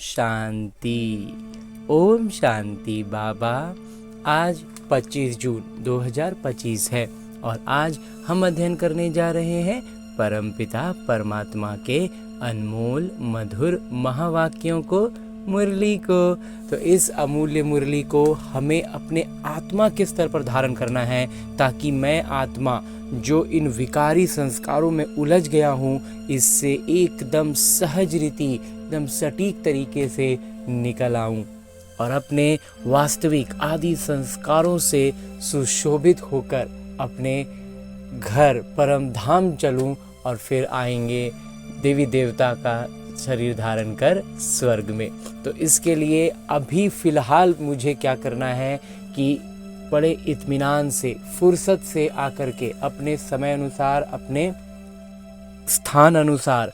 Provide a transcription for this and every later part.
शांति। ओम शांति बाबा। आज 25 जून 2025 है और आज हम अध्ययन करने जा रहे हैं परमपिता परमात्मा के अनमोल मधुर महावाक्यों को, मुरली को। तो इस अमूल्य मुरली को हमें अपने आत्मा के स्तर पर धारण करना है, ताकि मैं आत्मा जो इन विकारी संस्कारों में उलझ गया हूँ, इससे एकदम सहज रीति, एकदम सटीक तरीके से निकल आऊं और अपने वास्तविक आदि संस्कारों से सुशोभित होकर अपने घर परम धाम चलूं और फिर आएंगे देवी देवता का शरीर धारण कर स्वर्ग में। तो इसके लिए अभी फ़िलहाल मुझे क्या करना है कि बड़े इत्मीनान से, फुर्सत से आकर के अपने समय अनुसार, अपने स्थान अनुसार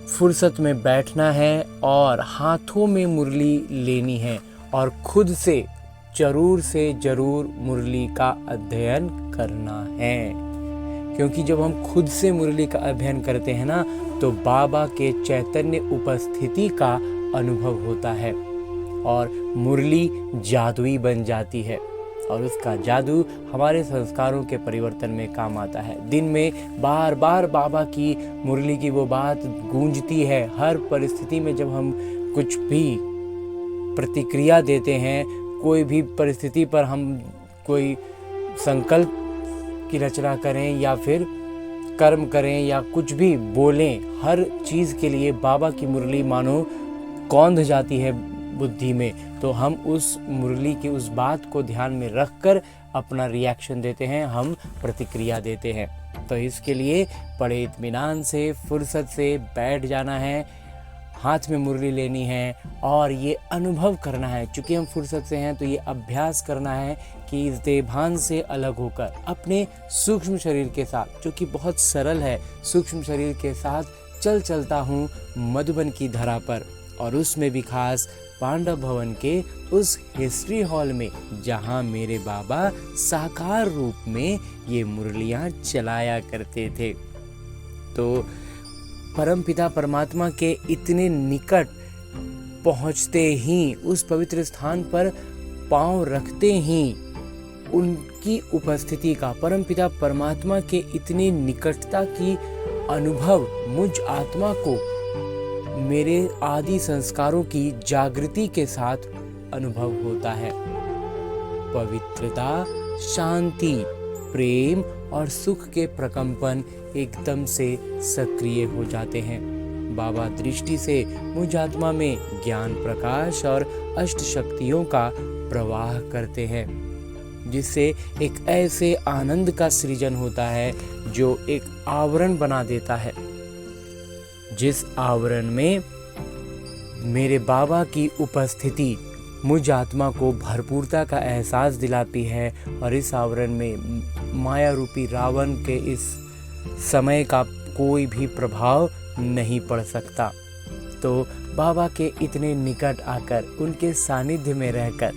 फुर्सत में बैठना है और हाथों में मुरली लेनी है और खुद से जरूर मुरली का अध्ययन करना है। क्योंकि जब हम खुद से मुरली का अध्ययन करते हैं ना, तो बाबा के चैतन्य उपस्थिति का अनुभव होता है और मुरली जादुई बन जाती है और उसका जादू हमारे संस्कारों के परिवर्तन में काम आता है। दिन में बार बार बाबा की मुरली की वो बात गूंजती है। हर परिस्थिति में जब हम कुछ भी प्रतिक्रिया देते हैं, कोई भी परिस्थिति पर हम कोई संकल्प की रचना करें या फिर कर्म करें या कुछ भी बोलें, हर चीज़ के लिए बाबा की मुरली मानो कौंध जाती है बुद्धि में। तो हम उस मुरली की उस बात को ध्यान में रखकर अपना रिएक्शन देते हैं, हम प्रतिक्रिया देते हैं। तो इसके लिए बड़े इत्मीनान से, फुर्सत से बैठ जाना है, हाथ में मुरली लेनी है और ये अनुभव करना है। चूँकि हम फुर्सत से हैं तो ये अभ्यास करना है कि इस देहभान से अलग होकर अपने सूक्ष्म शरीर के साथ, जो कि बहुत सरल है, सूक्ष्म शरीर के साथ चलता हूँ मधुबन की धरा पर, और उसमें भी खास पांडव भवन के उस हिस्ट्री हॉल में, जहाँ मेरे बाबा साकार रूप में ये मुरलियाँ चलाया करते थे। तो परमपिता परमात्मा के इतने निकट पहुँचते ही, उस पवित्र स्थान पर पांव रखते ही उनकी उपस्थिति का, परमपिता परमात्मा के इतनी निकटता की अनुभव मुझ आत्मा को मेरे आदि संस्कारों की जागृति के साथ अनुभव होता है। पवित्रता, शांति, प्रेम और सुख के प्रकंपन एकदम से सक्रिय हो जाते हैं। बाबा दृष्टि से मुझ आत्मा में ज्ञान, प्रकाश और अष्ट शक्तियों का प्रवाह करते हैं, जिससे एक ऐसे आनंद का सृजन होता है जो एक आवरण बना देता है, जिस आवरण में मेरे बाबा की उपस्थिति मुझ आत्मा को भरपूरता का एहसास दिलाती है और इस आवरण में माया रूपी रावण के इस समय का कोई भी प्रभाव नहीं पड़ सकता। तो बाबा के इतने निकट आकर, उनके सानिध्य में रहकर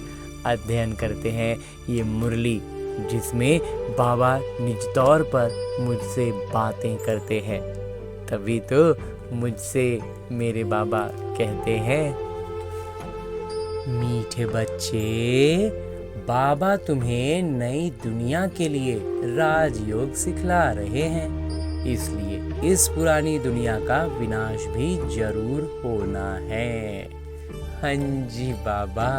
अध्ययन करते हैं ये मुरली, जिसमें बाबा निज तौर पर मुझसे बातें करते हैं। तभी तो मुझसे मेरे बाबा कहते हैं, मीठे बच्चे, बाबा तुम्हें नई दुनिया के लिए राजयोग सिखला रहे हैं, इसलिए इस पुरानी दुनिया का विनाश भी जरूर होना है। हाँ जी बाबा।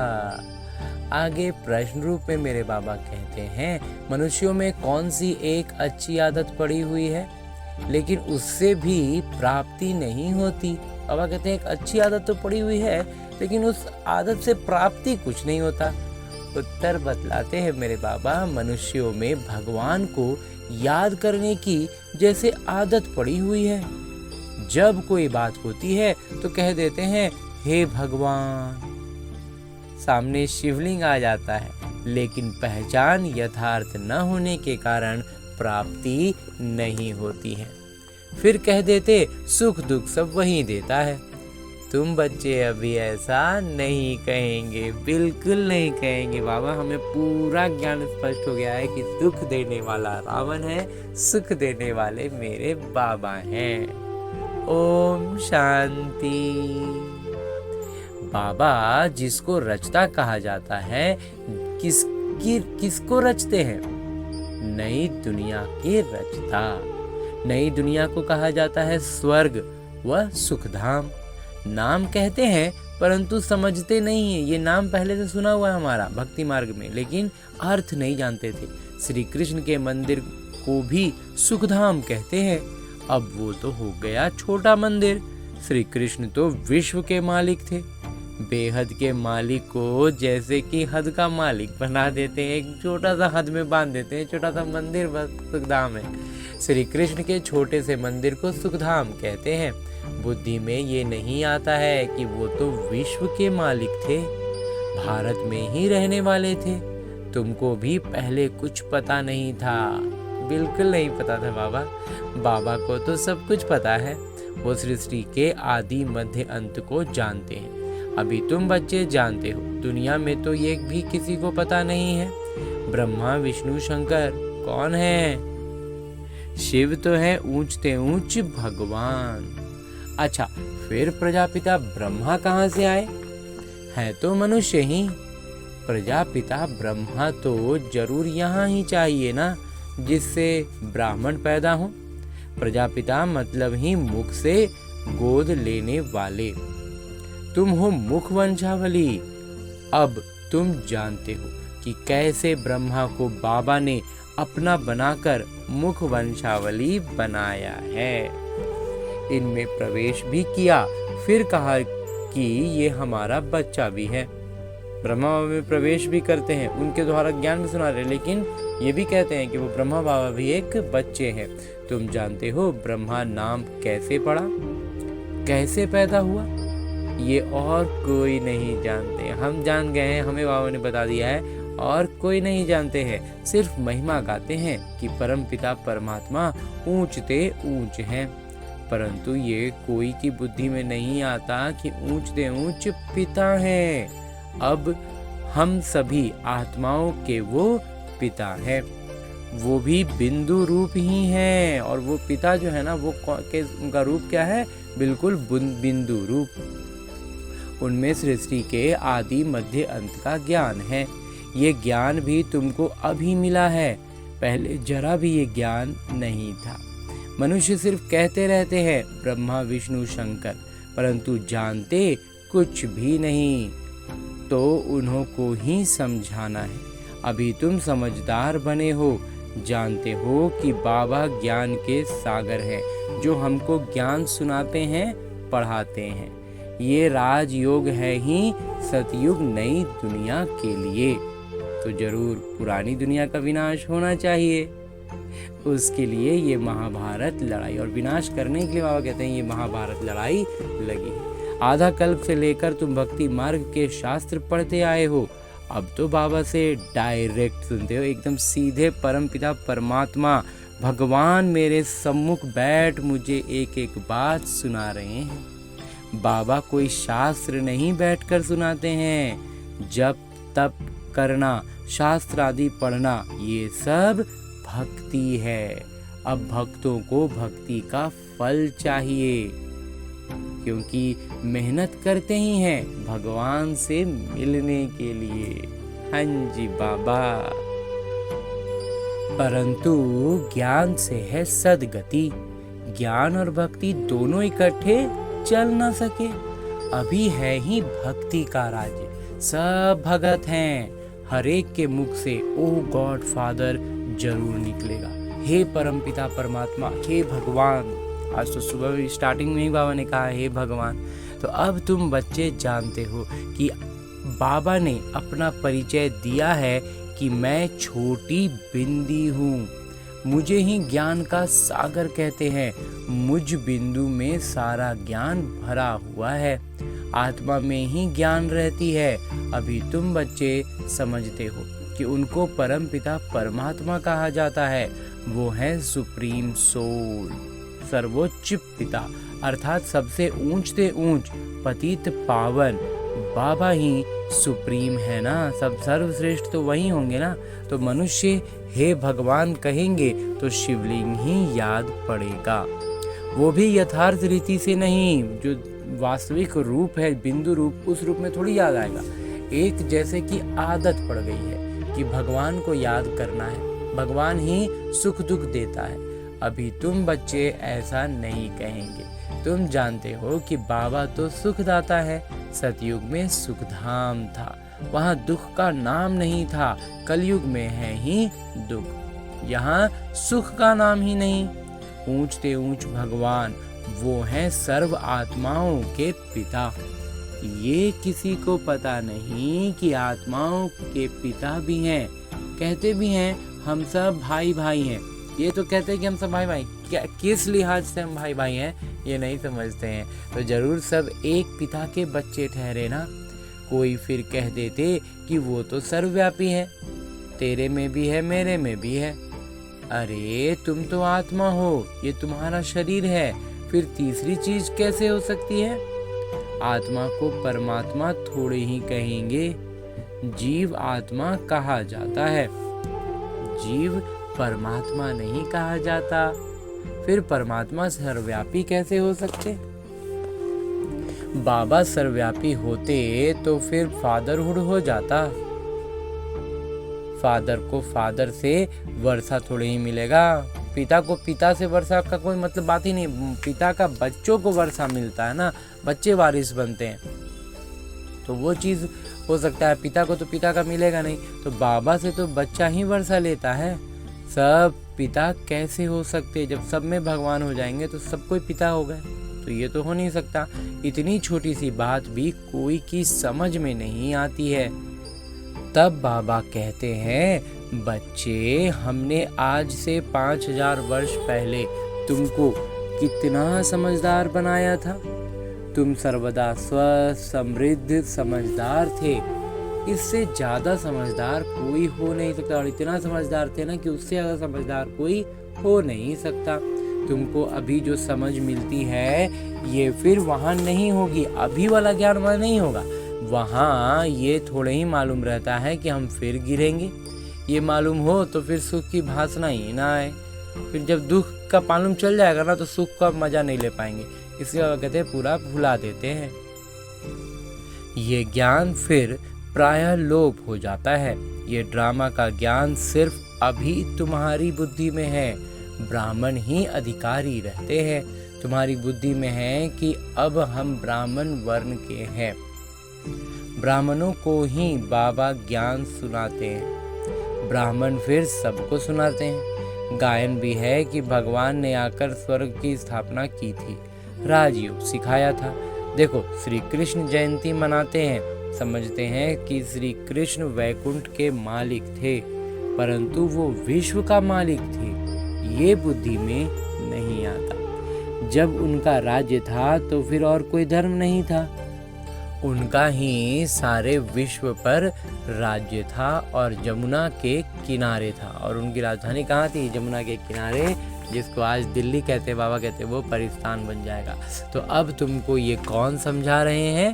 आगे प्रश्न रूप में मेरे बाबा कहते हैं, मनुष्यों में कौन सी एक अच्छी आदत पड़ी हुई है लेकिन उससे भी प्राप्ति नहीं होती? बाबा कहते हैं एक अच्छी आदत तो पड़ी हुई है लेकिन उस आदत से प्राप्ति कुछ नहीं होता। उत्तर बतलाते हैं मेरे बाबा, मनुष्यों में भगवान को याद करने की जैसे आदत पड़ी हुई है। जब कोई बात होती है तो कह देते हैं, हे भगवान। सामने शिवलिंग आ जाता है, लेकिन पहचान यथार्थ न होने के कारण प्राप्ति नहीं होती है। फिर कह देते, सुख दुख सब वही देता है। तुम बच्चे अभी ऐसा नहीं कहेंगे, बिल्कुल नहीं कहेंगे। बाबा हमें पूरा ज्ञान स्पष्ट हो गया है कि दुख देने वाला रावण है, सुख देने वाले मेरे बाबा हैं। ओम शांति। बाबा जिसको रचता कहा जाता है, किसको रचते हैं? नई दुनिया के रचता। नई दुनिया को कहा जाता है स्वर्ग व सुखधाम। नाम कहते हैं परंतु समझते नहीं है। ये नाम पहले से सुना हुआ है हमारा भक्ति मार्ग में, लेकिन अर्थ नहीं जानते थे। श्री कृष्ण के मंदिर को भी सुखधाम कहते हैं। अब वो तो हो गया छोटा मंदिर। श्री कृष्ण तो विश्व के मालिक थे। बेहद के मालिक को जैसे कि हद का मालिक बना देते हैं, एक छोटा सा हद में बांध देते हैं, छोटा सा मंदिर बस सुखधाम है। श्री कृष्ण के छोटे से मंदिर को सुखधाम कहते हैं। बुद्धि में ये नहीं आता है कि वो तो विश्व के मालिक थे, भारत में ही रहने वाले थे। तुमको भी पहले कुछ पता नहीं था, बिल्कुल नहीं पता था बाबा। बाबा को तो सब कुछ पता है। वो सृष्टि के आदि मध्य अंत को जानते हैं। अभी तुम बच्चे जानते हो, दुनिया में तो ये भी किसी को पता नहीं है। ब्रह्मा विष्णु शंकर कौन है? शिव तो है ऊंचते ऊंच भगवान। अच्छा, फिर प्रजापिता ब्रह्मा कहाँ से आए? है तो मनुष्य ही। प्रजापिता ब्रह्मा तो जरूर यहाँ ही चाहिए ना, जिससे ब्राह्मण पैदा हो। प्रजापिता मतलब ही मुख से गोद लेने वाले। तुम हो मुख वंशावली। अब तुम जानते हो कि कैसे ब्रह्मा को बाबा ने अपना बनाकर मुख वंशावली बनाया है। इनमें प्रवेश भी किया, फिर कहा कि ये हमारा बच्चा भी है। ब्रह्मा बाबा में प्रवेश भी करते हैं, उनके द्वारा ज्ञान भी सुना रहे, लेकिन ये भी कहते हैं कि वो ब्रह्मा बाबा भी एक बच्चे हैं। तुम जानते हो ब्रह्मा नाम कैसे पड़ा, कैसे पैदा हुआ? ये और कोई नहीं जानते। हम जान गए हैं, हमें बाबा ने बता दिया है, और कोई नहीं जानते हैं। सिर्फ महिमा गाते हैं कि परमपिता परमात्मा ऊंचते ऊंच हैं, परंतु ये कोई की बुद्धि में नहीं आता कि ऊंचते ऊंच पिता हैं। अब हम सभी आत्माओं के वो पिता हैं, वो भी बिंदु रूप ही हैं। और वो पिता जो है ना, वो उनका रूप क्या है? बिल्कुल बिंदु रूप। उनमें सृष्टि के आदि मध्य अंत का ज्ञान है। ये ज्ञान भी तुमको अभी मिला है, पहले जरा भी ये ज्ञान नहीं था। मनुष्य सिर्फ कहते रहते हैं ब्रह्मा विष्णु शंकर, परंतु जानते कुछ भी नहीं। तो उन्हों को ही समझाना है। अभी तुम समझदार बने हो, जानते हो कि बाबा ज्ञान के सागर हैं, जो हमको ज्ञान सुनाते हैं, पढ़ाते हैं। ये राजयोग है ही सतयुग नई दुनिया के लिए। तो जरूर पुरानी दुनिया का विनाश होना चाहिए। उसके लिए ये महाभारत लड़ाई, और विनाश करने के लिए बाबा कहते हैं ये महाभारत लड़ाई लगी है। आधा कल्प से लेकर तुम भक्ति मार्ग के शास्त्र पढ़ते आए हो, अब तो बाबा से डायरेक्ट सुनते हो, एकदम सीधे। परमपिता परमात्मा भगवान मेरे सम्मुख बैठ मुझे एक एक बात सुना रहे हैं। बाबा कोई शास्त्र नहीं बैठकर सुनाते हैं। जप तप करना, शास्त्र आदि पढ़ना, ये सब भक्ति है। अब भक्तों को भक्ति का फल चाहिए, क्योंकि मेहनत करते ही हैं भगवान से मिलने के लिए। हाँ जी बाबा। परंतु ज्ञान से है सदगति। ज्ञान और भक्ति दोनों इकट्ठे चल ना सके। अभी है ही भक्ति का राज्य, सब भगत हैं। हर एक के मुख से ओ गॉड फादर जरूर निकलेगा, हे परमपिता परमात्मा, हे भगवान। आज तो सुबह स्टार्टिंग में ही बाबा ने कहा हे भगवान। तो अब तुम बच्चे जानते हो कि बाबा ने अपना परिचय दिया है कि मैं छोटी बिंदी हूँ। मुझे ही ज्ञान का सागर कहते हैं। मुझ बिंदु में सारा ज्ञान भरा हुआ है। आत्मा में ही ज्ञान रहती है। अभी तुम बच्चे समझते हो कि उनको परम पिता परमात्मा कहा जाता है। वो है सुप्रीम सोल, सर्वोच्च पिता, अर्थात सबसे ऊंचते ऊंच पतित पावन। बाबा ही सुप्रीम है ना, सब सर्वश्रेष्ठ तो वही होंगे ना। तो मनुष्य हे भगवान कहेंगे तो शिवलिंग ही याद पड़ेगा। वो भी यथार्थ रीति से नहीं, जो वास्तविक रूप है, बिंदु रूप, उस रूप में थोड़ी याद आएगा। एक जैसे कि आदत पड़ गई है कि भगवान को याद करना है, भगवान ही सुख दुख देता है। अभी तुम बच्चे ऐसा नहीं कहेंगे। तुम जानते हो कि बाबा तो सुखदाता है। सतयुग में सुखधाम था, वहाँ दुख का नाम नहीं था। कलयुग में है ही दुख, यहाँ सुख का नाम ही नहीं। ऊंचते ऊंच भगवान, वो हैं सर्व आत्माओं के पिता। ये किसी को पता नहीं कि आत्माओं के पिता भी हैं। कहते भी हैं हम सब भाई भाई हैं। ये तो कहते हैं कि हम सब भाई भाई, क्या किस लिहाज से हम भाई भाई हैं ये नहीं समझते हैं। तो जरूर सब एक पिता के बच्चे ठहरे ना। कोई फिर कह देते कि वो तो सर्वव्यापी है, तेरे में भी है मेरे में भी है। अरे तुम तो आत्मा हो, ये तुम्हारा शरीर है, फिर तीसरी चीज कैसे हो सकती है? आत्मा को परमात्मा थोड़े ही कहेंगे, जीव आत्मा कहा जाता है, जीव परमात्मा नहीं कहा जाता। फिर परमात्मा सर्वव्यापी कैसे हो सकते? बाबा सर्वव्यापी होते तो फिर फादरहुड हो जाता। फादर को फादर से वर्षा थोड़े ही मिलेगा, पिता को पिता से वर्षा का कोई मतलब बात ही नहीं। पिता का बच्चों को वर्षा मिलता है ना, बच्चे वारिस बनते हैं, तो वो चीज़ हो सकता है। पिता को तो पिता का मिलेगा नहीं, तो बाबा से तो बच्चा ही वर्षा लेता है। सब पिता कैसे हो सकते? जब सब में भगवान हो जाएंगे तो सब कोई पिता हो गए, तो ये तो हो नहीं सकता। इतनी छोटी सी बात भी कोई की समझ में नहीं आती है। तब बाबा कहते हैं, बच्चे हमने आज से 5000 वर्ष पहले तुमको कितना समझदार बनाया था। तुम सर्वदा स्वस्थ समृद्ध समझदार थे। इससे ज्यादा समझदार कोई हो नहीं सकता, और इतना समझदार थे ना कि उससे ज्यादा समझदार कोई हो नहीं सकता। तुमको अभी जो समझ मिलती है ये फिर वहाँ नहीं होगी, अभी वाला ज्ञान वहाँ नहीं होगा। वहाँ ये थोड़े ही मालूम रहता है कि हम फिर गिरेंगे। ये मालूम हो तो फिर सुख की भासना ही ना आए। फिर जब दुख का मालूम चल जाएगा ना तो सुख का मजा नहीं ले पाएंगे, इसलिए कहते हैं पूरा भुला देते हैं। ये ज्ञान फिर प्रायः लोप हो जाता है। ये ड्रामा का ज्ञान सिर्फ अभी तुम्हारी बुद्धि में है। ब्राह्मण ही अधिकारी रहते हैं। तुम्हारी बुद्धि में है कि अब हम ब्राह्मण वर्ण के हैं। ब्राह्मणों को ही बाबा ज्ञान सुनाते हैं, ब्राह्मण फिर सबको सुनाते हैं। गायन भी है कि भगवान ने आकर स्वर्ग की स्थापना की थी, राजयोग सिखाया था। देखो श्री कृष्ण जयंती मनाते हैं, समझते हैं कि श्री कृष्ण वैकुंठ के मालिक थे, परंतु वो विश्व का मालिक थे, ये बुद्धि में नहीं आता। जब उनका राज्य था तो फिर और कोई धर्म नहीं था, उनका ही सारे विश्व पर राज्य था और जमुना के किनारे था। और उनकी राजधानी कहाँ थी? जमुना के किनारे, जिसको आज दिल्ली कहते, बाबा कहते, वो परिस्तान बन जाएगा। तो अब तुमको ये कौन समझा रहे हैं?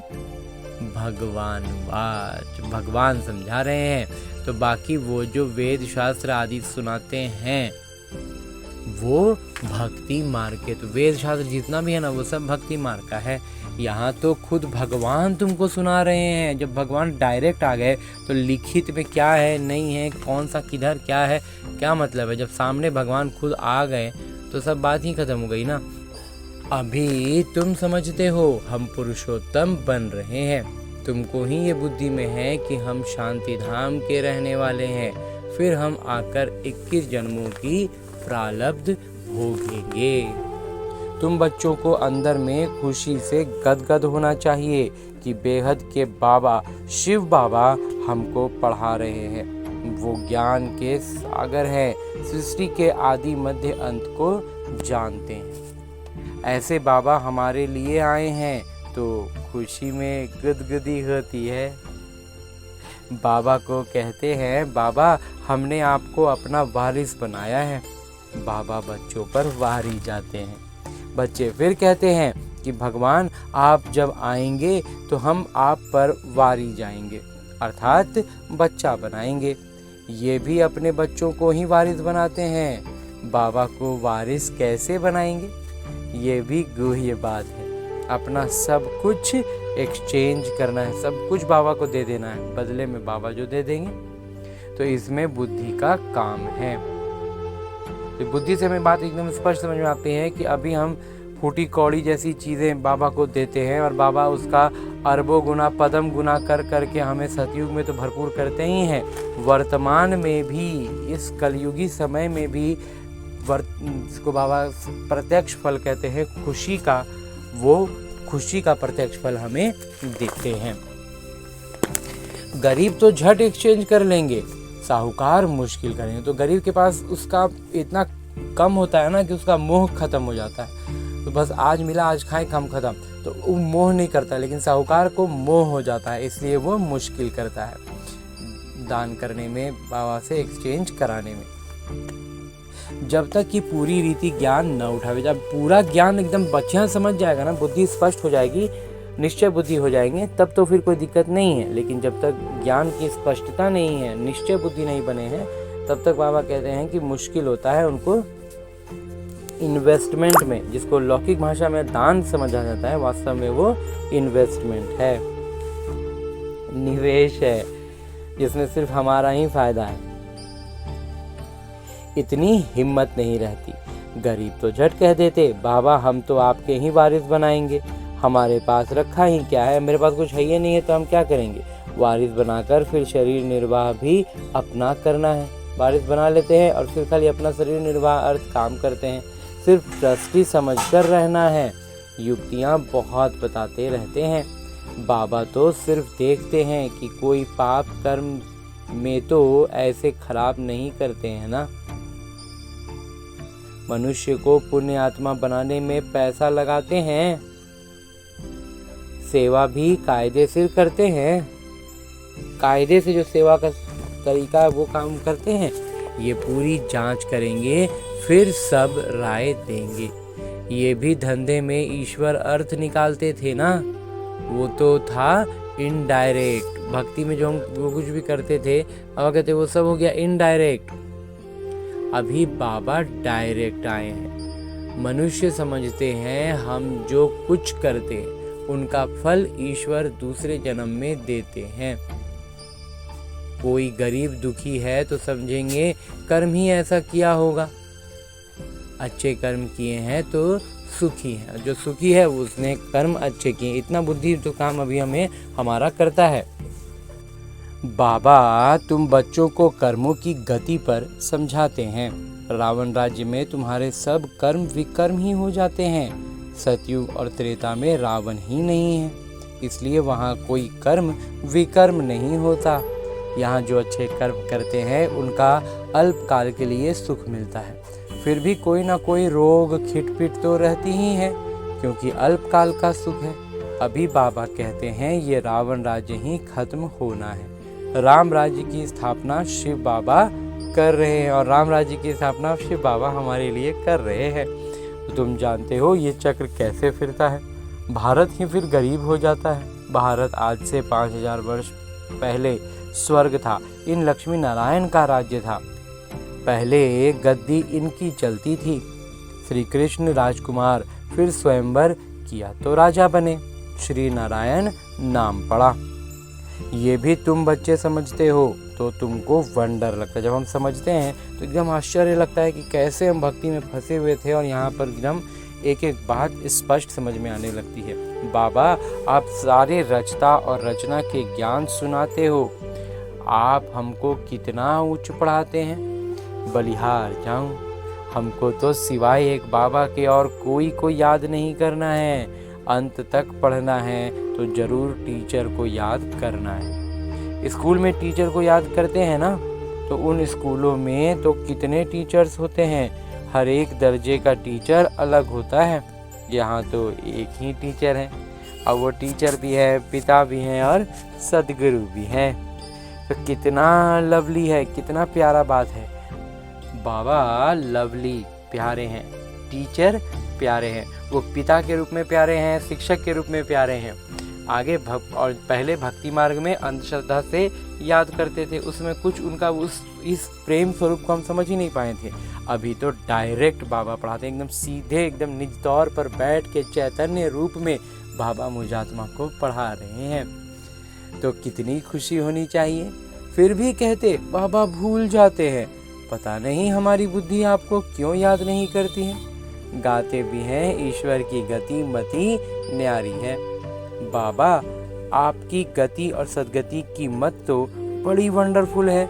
भगवान समझा रहे हैं। तो बाकी वो जो वेद शास्त्र आदि सुनाते हैं वो भक्ति मार्ग के, तो वेद शास्त्र जितना भी है ना वो सब भक्ति मार्ग का है। यहाँ तो खुद भगवान तुमको सुना रहे हैं। जब भगवान डायरेक्ट आ गए तो लिखित में क्या है नहीं है, कौन सा किधर क्या है, क्या मतलब है? जब सामने भगवान खुद आ गए तो सब बात ही खत्म हो गई ना। अभी तुम समझते हो हम पुरुषोत्तम बन रहे हैं, तुमको ही ये बुद्धि में है कि हम शांति धाम के रहने वाले हैं, फिर हम आकर 21 जन्मों की प्रारब्ध भोगेंगे। तुम बच्चों को अंदर में खुशी से गदगद होना चाहिए कि बेहद के बाबा शिव बाबा हमको पढ़ा रहे हैं। वो ज्ञान के सागर हैं, सृष्टि के आदि मध्य अंत को जानते हैं। ऐसे बाबा हमारे लिए आए हैं तो खुशी में गदगदी होती है। बाबा को कहते हैं, बाबा हमने आपको अपना वारिस बनाया है। बाबा बच्चों पर वारी जाते हैं। बच्चे फिर कहते हैं कि भगवान आप जब आएंगे तो हम आप पर वारी जाएंगे, अर्थात बच्चा बनाएंगे। ये भी अपने बच्चों को ही वारिस बनाते हैं। बाबा को वारिस कैसे बनाएंगे? ये भी गुह्य बात है। अपना सब कुछ एक्सचेंज करना है, सब कुछ बाबा को दे देना है, बदले में बाबा जो दे देंगे। तो इसमें बुद्धि का काम है। तो बुद्धि से हमें बात एकदम स्पष्ट समझ में आती है कि अभी हम फूटी कौड़ी जैसी चीज़ें बाबा को देते हैं और बाबा उसका अरबों गुना पदम गुना कर करके हमें सतयुग में तो भरपूर करते ही हैं, वर्तमान में भी, इस कलयुगी समय में भी इसको बाबा प्रत्यक्ष फल कहते हैं, खुशी का, वो खुशी का प्रत्यक्ष फल हमें देते हैं। गरीब तो झट एक्सचेंज कर लेंगे, साहूकार मुश्किल करेंगे। तो गरीब के पास उसका इतना कम होता है ना कि उसका मोह खत्म हो जाता है। तो बस आज मिला आज खाएं, कम खत्म, तो वो मोह नहीं करता। लेकिन साहूकार को मोह हो जाता है, इसलिए वो मुश्किल करता है दान करने में, बाबा से एक्सचेंज कराने में। जब तक कि पूरी रीति ज्ञान न उठावे, जब पूरा ज्ञान एकदम बच्चा समझ जाएगा ना, बुद्धि स्पष्ट हो जाएगी, निश्चय बुद्धि हो जाएंगे, तब तो फिर कोई दिक्कत नहीं है। लेकिन जब तक ज्ञान की स्पष्टता नहीं है, निश्चय बुद्धि नहीं बने हैं, तब तक बाबा कहते हैं कि मुश्किल होता है उनको इन्वेस्टमेंट में, जिसको लौकिक भाषा में दान समझा जाता है, वास्तव में वो इन्वेस्टमेंट है, निवेश है, जिसमें सिर्फ हमारा ही फायदा है। इतनी हिम्मत नहीं रहती। गरीब तो झट कह देते, बाबा हम तो आपके ही वारिस बनाएंगे, हमारे पास रखा ही क्या है, मेरे पास कुछ है ही नहीं है तो हम क्या करेंगे। वारिस बनाकर फिर शरीर निर्वाह भी अपना करना है। वारिस बना लेते हैं और फिर खाली अपना शरीर निर्वाह अर्थ काम करते हैं। सिर्फ ट्रस्टी समझकर रहना है। युक्तियाँ बहुत बताते रहते हैं। बाबा तो सिर्फ देखते हैं कि कोई पाप कर्म में तो ऐसे खराब नहीं करते हैं ना। मनुष्य को पुण्य आत्मा बनाने में पैसा लगाते हैं, सेवा भी कायदे से करते हैं, कायदे से जो सेवा का तरीका है वो काम करते हैं। ये पूरी जांच करेंगे, फिर सब राय देंगे। ये भी धंधे में ईश्वर अर्थ निकालते थे ना, वो तो था इनडायरेक्ट। भक्ति में जो हम वो कुछ भी करते थे, अब कहते वो सब हो गया इनडायरेक्ट। अभी बाबा डायरेक्ट आए हैं। मनुष्य समझते हैं हम जो कुछ करते हैं उनका फल ईश्वर दूसरे जन्म में देते हैं। कोई गरीब दुखी है तो समझेंगे कर्म ही ऐसा किया होगा, अच्छे कर्म किए हैं तो सुखी है, जो सुखी है उसने कर्म अच्छे किए। इतना बुद्धि तो काम अभी हमें हमारा करता है। बाबा तुम बच्चों को कर्मों की गति पर समझाते हैं। रावण राज्य में तुम्हारे सब कर्म विकर्म ही हो जाते हैं। सतयुग और त्रेता में रावण ही नहीं है, इसलिए वहाँ कोई कर्म विकर्म नहीं होता। यहाँ जो अच्छे कर्म करते हैं उनका अल्पकाल के लिए सुख मिलता है, फिर भी कोई ना कोई रोग खिटपिट तो रहती ही है, क्योंकि अल्पकाल का सुख है। अभी बाबा कहते हैं ये रावण राज्य ही खत्म होना है। राम राज्य की स्थापना शिव बाबा कर रहे हैं और राम राज्य की स्थापना शिव बाबा हमारे लिए कर रहे हैं। तो तुम जानते हो ये चक्र कैसे फिरता है। भारत ही फिर गरीब हो जाता है। भारत आज से 5000 वर्ष पहले स्वर्ग था, इन लक्ष्मी नारायण का राज्य था। पहले गद्दी इनकी चलती थी। श्री कृष्ण राजकुमार, फिर स्वयंवर किया तो राजा बने, श्री नारायण नाम पड़ा। ये भी तुम बच्चे समझते हो तो तुमको वंडर लगता है। जब हम समझते हैं तो एकदम आश्चर्य लगता है कि कैसे हम भक्ति में फंसे हुए थे और यहाँ पर एकदम एक एक बात स्पष्ट समझ में आने लगती है। बाबा आप सारे रचता और रचना के ज्ञान सुनाते हो, आप हमको कितना उच्च पढ़ाते हैं। बलिहार जाऊं, हमको तो सिवाय एक बाबा के और कोई को याद नहीं करना है। अंत तक पढ़ना है तो जरूर टीचर को याद करना है। स्कूल में टीचर को याद करते हैं ना, तो उन स्कूलों में तो कितने टीचर्स होते हैं, हर एक दर्जे का टीचर अलग होता है। यहाँ तो एक ही टीचर है और वो टीचर भी है, पिता भी हैं और सदगुरु भी हैं। तो कितना लवली है, कितना प्यारा बात है। बाबा लवली प्यारे हैं, टीचर प्यारे हैं, वो पिता के रूप में प्यारे हैं, शिक्षक के रूप में प्यारे हैं। आगे और पहले भक्ति मार्ग में अंधश्रद्धा से याद करते थे, उसमें कुछ उनका इस प्रेम स्वरूप को हम समझ ही नहीं पाए थे। अभी तो डायरेक्ट बाबा पढ़ाते हैं, एकदम सीधे, एकदम निज तौर पर बैठ के चैतन्य रूप में बाबा मुझात्मा को पढ़ा रहे हैं। तो कितनी खुशी होनी चाहिए। फिर भी कहते बाबा भूल जाते हैं, पता नहीं हमारी बुद्धि आपको क्यों याद नहीं करती है। गाते भी हैं ईश्वर की गति मति न्यारी है। बाबा आपकी गति और सद्गति की मत तो बड़ी वंडरफुल है।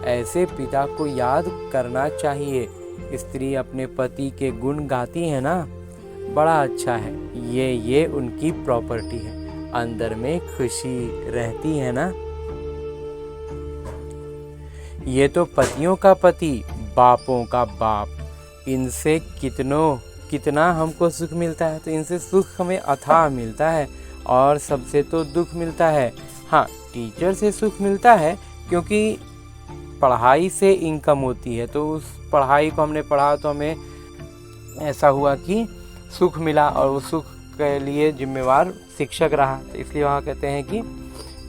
ऐसे पिता को याद करना चाहिए। स्त्री अपने पति के गुण गाती है ना, बड़ा अच्छा है। ये उनकी प्रॉपर्टी है, अंदर में खुशी रहती है ना। ये तो पतियों का पति, बापों का बाप। इनसे कितना हमको सुख मिलता है। तो इनसे सुख हमें अथाह मिलता है, और सबसे तो दुख मिलता है। हाँ, टीचर से सुख मिलता है क्योंकि पढ़ाई से इनकम होती है। तो उस पढ़ाई को हमने पढ़ा तो हमें ऐसा हुआ कि सुख मिला, और उस सुख के लिए जिम्मेवार शिक्षक रहा। तो इसलिए वहाँ कहते हैं कि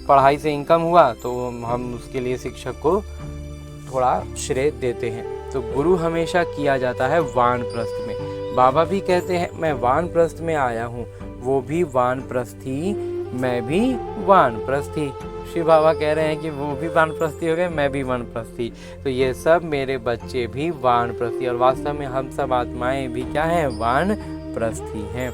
पढ़ाई से इनकम हुआ तो हम उसके लिए शिक्षक को थोड़ा श्रेय देते हैं। तो गुरु हमेशा किया जाता है वानप्रस्थ में। बाबा भी कहते हैं मैं वानप्रस्थ में आया हूँ, वो भी वानप्रस्थी, मैं भी वानप्रस्थी। शिव बाबा कह रहे हैं कि वो भी वानप्रस्थी हो गए, मैं भी वानप्रस्थी। तो ये सब मेरे बच्चे भी वानप्रस्थी, और वास्तव में हम सब आत्माएं भी क्या हैं, वानप्रस्थी हैं।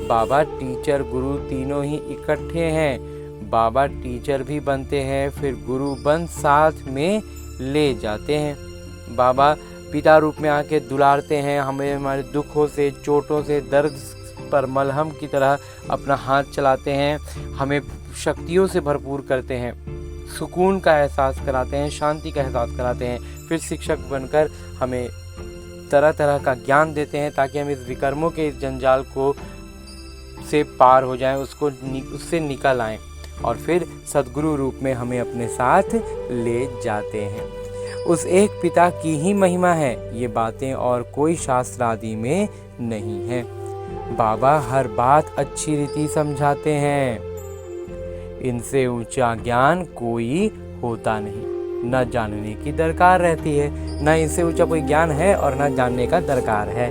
बाबा टीचर गुरु तीनों ही इकट्ठे हैं। बाबा टीचर भी बनते हैं, फिर गुरु बन साथ में ले जाते हैं। बाबा पिता रूप में आके दुलारते हैं हमें, हमारे दुखों से, चोटों से, दर्द पर मलहम की तरह अपना हाथ चलाते हैं, हमें शक्तियों से भरपूर करते हैं, सुकून का एहसास कराते हैं, शांति का एहसास कराते हैं। फिर शिक्षक बनकर हमें तरह तरह का ज्ञान देते हैं ताकि हम इस विकर्मों के इस जंजाल को से पार हो जाएं, उससे निकल आएं, और फिर सद्गुरु रूप में हमें अपने साथ ले जाते हैं। उस एक पिता की ही महिमा है, ये बातें और कोई शास्त्र आदि में नहीं है। बाबा हर बात अच्छी रीति समझाते हैं। इनसे ऊंचा ज्ञान कोई होता नहीं, न जानने की दरकार रहती है। न इनसे ऊंचा कोई ज्ञान है और न जानने का दरकार है।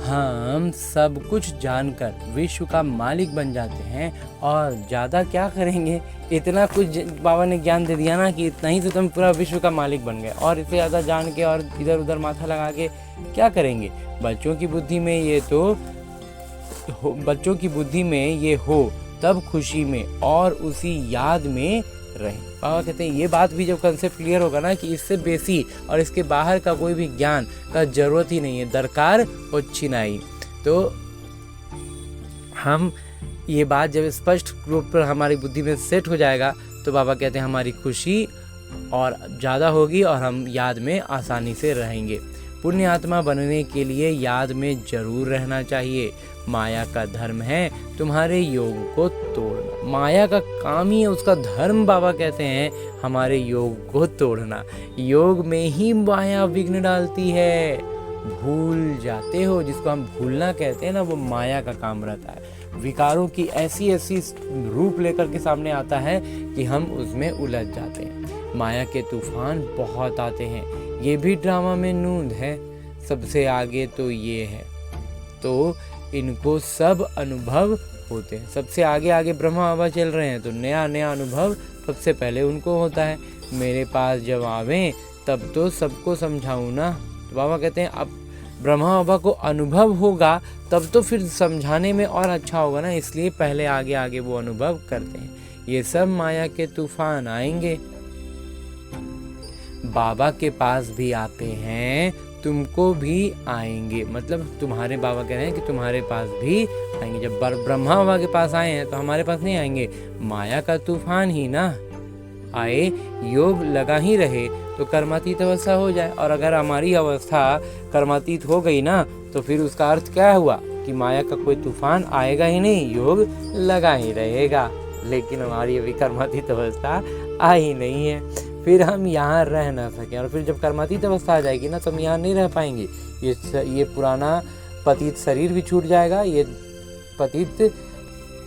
हम सब कुछ जानकर विश्व का मालिक बन जाते हैं, और ज़्यादा क्या करेंगे। इतना कुछ बाबा ने ज्ञान दे दिया ना कि इतना ही से तुम पूरा विश्व का मालिक बन गए, और इससे ज़्यादा जान के और इधर उधर माथा लगा के क्या करेंगे। बच्चों की बुद्धि में ये हो तब खुशी में और उसी याद में रहे। बाबा कहते हैं ये बात भी जब कंसेप्ट क्लियर होगा ना कि इससे बेसी और इसके बाहर का कोई भी ज्ञान का जरूरत ही नहीं है, दरकार अच्छी नहीं। तो हम ये बात जब स्पष्ट रूप पर हमारी बुद्धि में सेट हो जाएगा तो बाबा कहते हैं हमारी खुशी और ज़्यादा होगी और हम याद में आसानी से रहेंगे। पुण्य आत्मा बनने के लिए याद में जरूर रहना चाहिए। माया का धर्म है तुम्हारे योग को तोड़ना। माया का काम ही है, उसका धर्म बाबा कहते हैं हमारे योग को तोड़ना। योग में ही माया विघ्न डालती है। भूल जाते हो, जिसको हम भूलना कहते हैं ना, वो माया का काम रहता है। विकारों की ऐसी रूप लेकर के सामने आता है कि हम उसमें उलझ जाते हैं। माया के तूफान बहुत आते हैं, ये भी ड्रामा में नूंद है। सबसे आगे तो ये है, तो इनको सब अनुभव होते हैं। सबसे आगे ब्रह्मा बाबा चल रहे हैं, तो नया नया अनुभव सबसे पहले उनको होता है। मेरे पास जब आवें तब तो सबको समझाऊं ना। तो बाबा कहते हैं अब ब्रह्मा बाबा को अनुभव होगा तब तो फिर समझाने में और अच्छा होगा ना, इसलिए पहले आगे वो अनुभव करते हैं। ये सब माया के तूफान आएंगे, बाबा के पास भी आते हैं, तुमको भी आएंगे। मतलब तुम्हारे बाबा कह रहे हैं कि तुम्हारे पास भी आएंगे। जब ब्रह्मा बाबा के पास आए हैं तो हमारे पास नहीं आएंगे, माया का तूफान ही ना आए, योग लगा ही रहे तो कर्मातीत अवस्था हो जाए। और अगर हमारी अवस्था कर्मातीत हो गई ना तो फिर उसका अर्थ क्या हुआ कि माया का कोई तूफान आएगा ही नहीं, योग लगा ही रहेगा। लेकिन हमारी अभी कर्मातीत अवस्था आई नहीं है, फिर हम यहाँ रह ना सकें। और फिर जब कर्मातीत अवस्था आ जाएगी ना तो हम यहाँ नहीं रह पाएंगे। ये पुराना पतित शरीर भी छूट जाएगा, ये पतित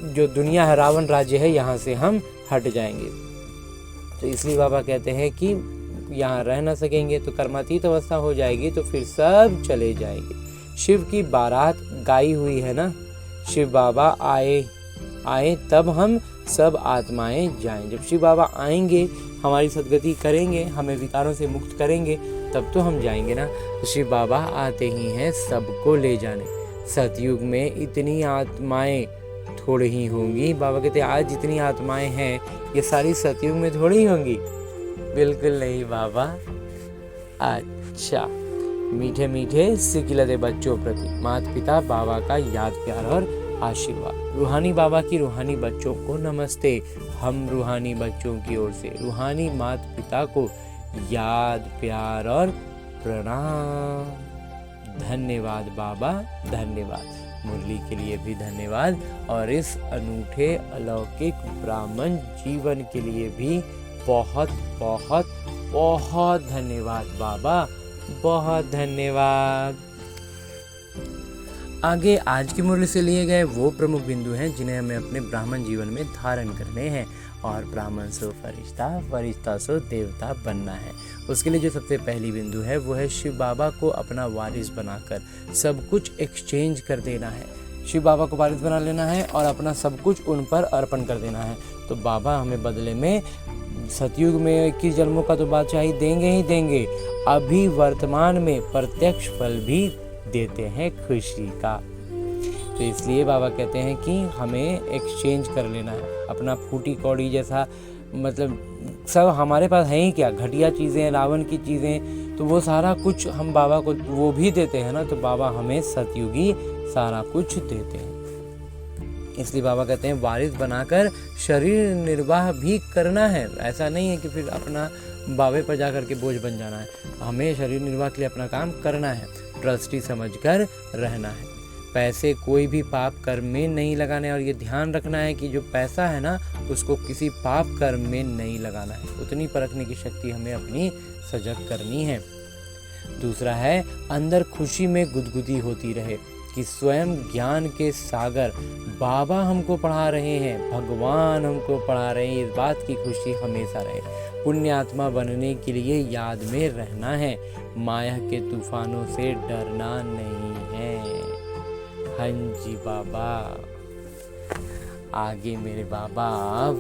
जो दुनिया है, रावण राज्य है, यहाँ से हम हट जाएंगे। तो इसलिए बाबा कहते हैं कि यहाँ रह ना सकेंगे तो कर्मातीत अवस्था हो जाएगी, तो फिर सब चले जाएंगे। शिव की बारात गाई हुई है ना, शिव बाबा आए तब हम सब आत्माएं जाएं। जब शिव बाबा आएंगे, हमारी सद्गति करेंगे, हमें विकारों से मुक्त करेंगे, तब तो हम जाएंगे ना। तो शिव बाबा आते ही हैं सबको ले जाने। सतयुग में इतनी आत्माएं थोड़ी ही होंगी। बाबा कहते हैं आज जितनी आत्माएं हैं ये सारी सतयुग में थोड़ी ही होंगी। बिल्कुल नहीं बाबा। अच्छा, मीठे मीठे सिकिलते बच्चों प्रति माता पिता बाबा का याद प्यार और आशीर्वाद। रूहानी बाबा की रूहानी बच्चों को नमस्ते। हम रूहानी बच्चों की ओर से रूहानी माता पिता को याद प्यार और प्रणाम। धन्यवाद बाबा, धन्यवाद। मुरली के लिए भी धन्यवाद और इस अनूठे अलौकिक ब्राह्मण जीवन के लिए भी बहुत बहुत बहुत धन्यवाद बाबा, बहुत धन्यवाद। आगे आज की मुरली से लिए गए वो प्रमुख बिंदु हैं जिन्हें हमें अपने ब्राह्मण जीवन में धारण करने हैं। और ब्राह्मण सो फरिश्ता, फरिश्ता सो देवता बनना है। उसके लिए जो सबसे पहली बिंदु है वो है शिव बाबा को अपना वारिस बनाकर सब कुछ एक्सचेंज कर देना है। शिव बाबा को वारिस बना लेना है और अपना सब कुछ उन पर अर्पण कर देना है। तो बाबा हमें बदले में सतयुग में 21 जन्मों का तो बादशाही देंगे ही देंगे, अभी वर्तमान में प्रत्यक्ष फल भी देते हैं खुशी का। तो इसलिए बाबा कहते हैं कि हमें एक्सचेंज कर लेना है अपना फूटी कौड़ी जैसा, मतलब सब हमारे पास है ही क्या, घटिया चीज़ें, रावण की चीज़ें, तो वो सारा कुछ हम बाबा को वो भी देते हैं ना। तो बाबा हमें सतयुगी सारा कुछ देते हैं। इसलिए बाबा कहते हैं वारिस बनाकर शरीर निर्वाह भी करना है। ऐसा नहीं है कि फिर अपना बाबे पर जाकर के बोझ बन जाना है। हमें शरीर निर्वाह के लिए अपना काम करना है, ट्रस्टी समझकर रहना है। पैसे कोई भी पाप कर्म में नहीं लगाने, और ये ध्यान रखना है कि जो पैसा है ना उसको किसी पाप कर्म में नहीं लगाना है। उतनी परखने की शक्ति हमें अपनी सजग करनी है। दूसरा है अंदर खुशी में गुदगुदी होती रहे कि स्वयं ज्ञान के सागर बाबा हमको पढ़ा रहे हैं, भगवान हमको पढ़ा रहे हैं, इस बात की खुशी हमेशा रहे। पुण्य आत्मा बनने के लिए याद में रहना है, माया के तूफानों से डरना नहीं है। हाँ जी बाबा। आगे मेरे बाबा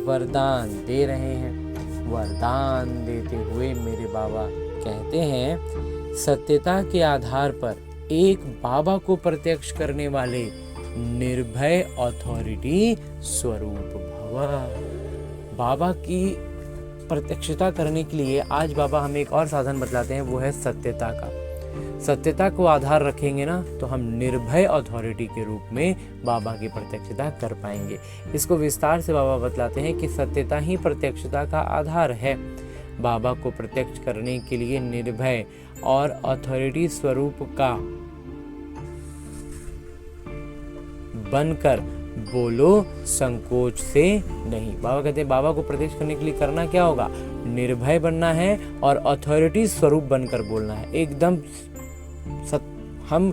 वरदान दे रहे हैं। वरदान देते हुए मेरे बाबा कहते हैं सत्यता के आधार पर एक बाबा को प्रत्यक्ष करने वाले निर्भय अथॉरिटी स्वरूप भव। बाबा की प्रत्यक्षता करने के लिए आज बाबा हमें एक और साधन बतलाते हैं, वो है सत्यता का। सत्यता को आधार रखेंगे ना तो हम निर्भय अथॉरिटी के रूप में बाबा की प्रत्यक्षता कर पाएंगे। इसको विस्तार से बाबा बतलाते हैं कि सत्यता ही प्रत्यक्षता का आधार है। बाबा को प्रत्यक्ष करने के लिए निर्भय और अथॉरिटी स्वरूप का बनकर बोलो, संकोच से नहीं। बाबा कहते हैं बाबा को प्रत्यक्ष करने के लिए करना क्या होगा, निर्भय बनना है और अथॉरिटी स्वरूप बनकर बोलना है। एकदम हम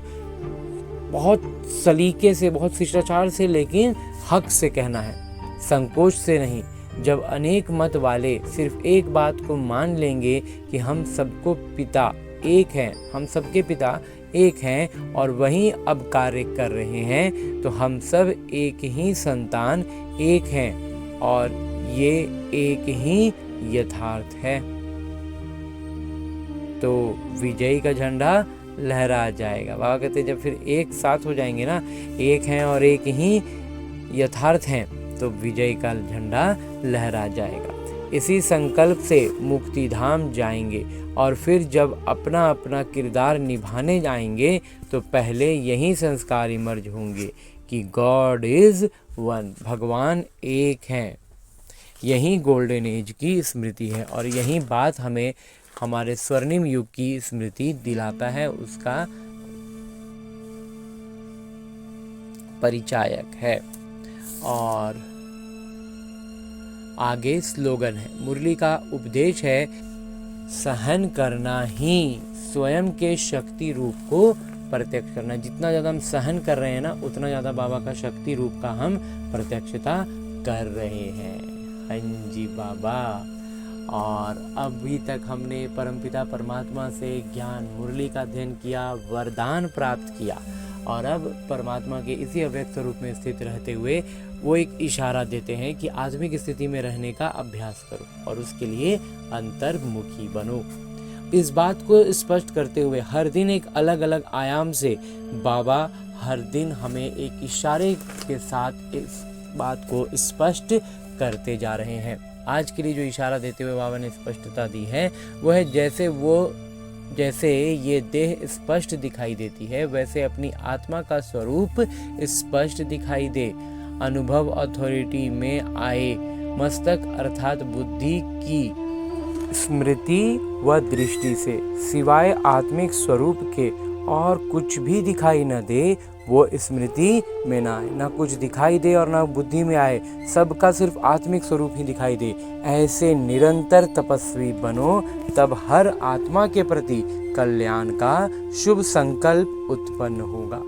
बहुत सलीके से, बहुत शिष्टाचार से, लेकिन हक से कहना है, संकोच से नहीं। जब अनेक मत वाले सिर्फ एक बात को मान लेंगे कि हम सबको पिता एक हैं, हम सबके पिता एक हैं और वहीं अब कार्य कर रहे हैं, तो हम सब एक ही संतान एक हैं और ये एक ही यथार्थ है, तो विजयी का झंडा लहरा जाएगा। बाबा कहते हैं जब फिर एक साथ हो जाएंगे ना, एक हैं और एक ही यथार्थ हैं, तो विजय का झंडा लहरा जाएगा। इसी संकल्प से मुक्ति धाम जाएंगे और फिर जब अपना अपना किरदार निभाने जाएंगे तो पहले यही संस्कार इमर्ज होंगे कि गॉड इज वन, भगवान एक हैं। यही गोल्डन एज की स्मृति है और यही बात हमें हमारे स्वर्णिम युग की स्मृति दिलाता है, उसका परिचायक है। और आगे स्लोगन है, मुरली का उपदेश है, सहन करना ही स्वयं के शक्ति रूप को प्रत्यक्ष करना है। जितना ज़्यादा हम सहन कर रहे हैं ना, उतना ज़्यादा बाबा का शक्ति रूप का हम प्रत्यक्षता कर रहे हैं। हाँ जी बाबा। और अभी तक हमने परमपिता परमात्मा से ज्ञान मुरली का अध्ययन किया, वरदान प्राप्त किया, और अब परमात्मा के इसी अव्यक्त रूप में स्थित रहते हुए वो एक इशारा देते हैं कि आत्मिक स्थिति में रहने का अभ्यास करो और उसके लिए अंतर्मुखी बनो। इस बात को स्पष्ट करते हुए हर दिन एक अलग अलग आयाम से बाबा हर दिन हमें एक इशारे के साथ इस बात को स्पष्ट करते जा रहे हैं। आज के लिए जो इशारा देते हुए बाबा ने स्पष्टता दी है वो है, जैसे ये देह स्पष्ट दिखाई देती है, वैसे अपनी आत्मा का स्वरूप स्पष्ट दिखाई दे। अनुभव अथॉरिटी में आए मस्तक अर्थात बुद्धि की स्मृति व दृष्टि से सिवाय आत्मिक स्वरूप के और कुछ भी दिखाई न दे, वो स्मृति में ना आए, ना कुछ दिखाई दे और ना बुद्धि में आए, सबका सिर्फ आत्मिक स्वरूप ही दिखाई दे। ऐसे निरंतर तपस्वी बनो, तब हर आत्मा के प्रति कल्याण का शुभ संकल्प उत्पन्न होगा।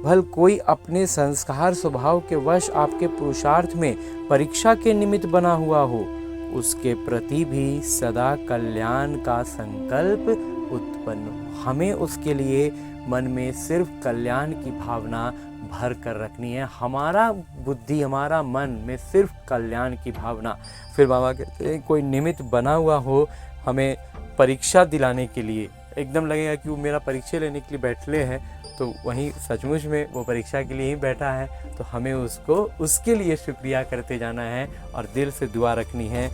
भल कोई अपने संस्कार स्वभाव के वश आपके पुरुषार्थ में परीक्षा के निमित्त बना हुआ हो, उसके प्रति भी सदा कल्याण का संकल्प उत्पन्न हो। हमें उसके लिए मन में सिर्फ कल्याण की भावना भर कर रखनी है। हमारा बुद्धि, हमारा मन में सिर्फ कल्याण की भावना। फिर बाबा कहते हैं कोई निमित्त बना हुआ हो हमें परीक्षा दिलाने के लिए, एकदम लगेगा कि वो मेरा परीक्षा लेने के लिए बैठले हैं, तो वहीं सचमुच में वो परीक्षा के लिए ही बैठा है, तो हमें उसको उसके लिए शुक्रिया करते जाना है और दिल से दुआ रखनी है।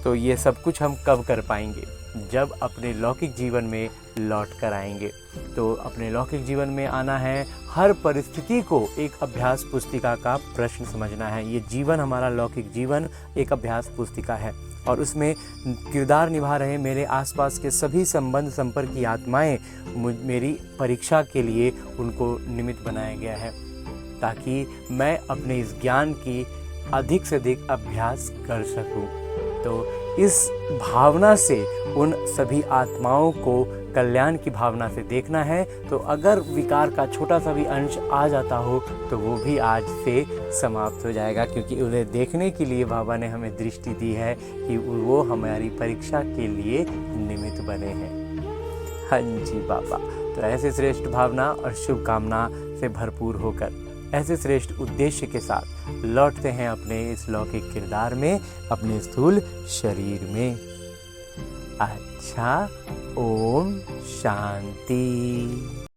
तो ये सब कुछ हम कब कर पाएंगे? जब अपने लौकिक जीवन में लौट कर आएंगे। तो अपने लौकिक जीवन में आना है, हर परिस्थिति को एक अभ्यास पुस्तिका का प्रश्न समझना है। ये जीवन, हमारा लौकिक जीवन एक अभ्यास पुस्तिका है और उसमें किरदार निभा रहे मेरे आसपास के सभी संबंध संपर्क की आत्माएं मेरी परीक्षा के लिए उनको निमित्त बनाया गया है, ताकि मैं अपने इस ज्ञान की अधिक से अधिक अभ्यास कर सकूं। तो इस भावना से उन सभी आत्माओं को कल्याण की भावना से देखना है। तो अगर विकार का छोटा सा भी अंश आ जाता हो तो वो भी आज से समाप्त हो जाएगा, क्योंकि उन्हें देखने के लिए बाबा ने हमें दृष्टि दी है कि वो हमारी परीक्षा के लिए निमित्त बने हैं। हाँ जी बाबा। तो ऐसे श्रेष्ठ भावना और शुभकामना से भरपूर होकर, ऐसे श्रेष्ठ उद्देश्य के साथ लौटते हैं अपने इस लौकिक किरदार में, अपने स्थूल शरीर में। अच्छा, ओम शांति।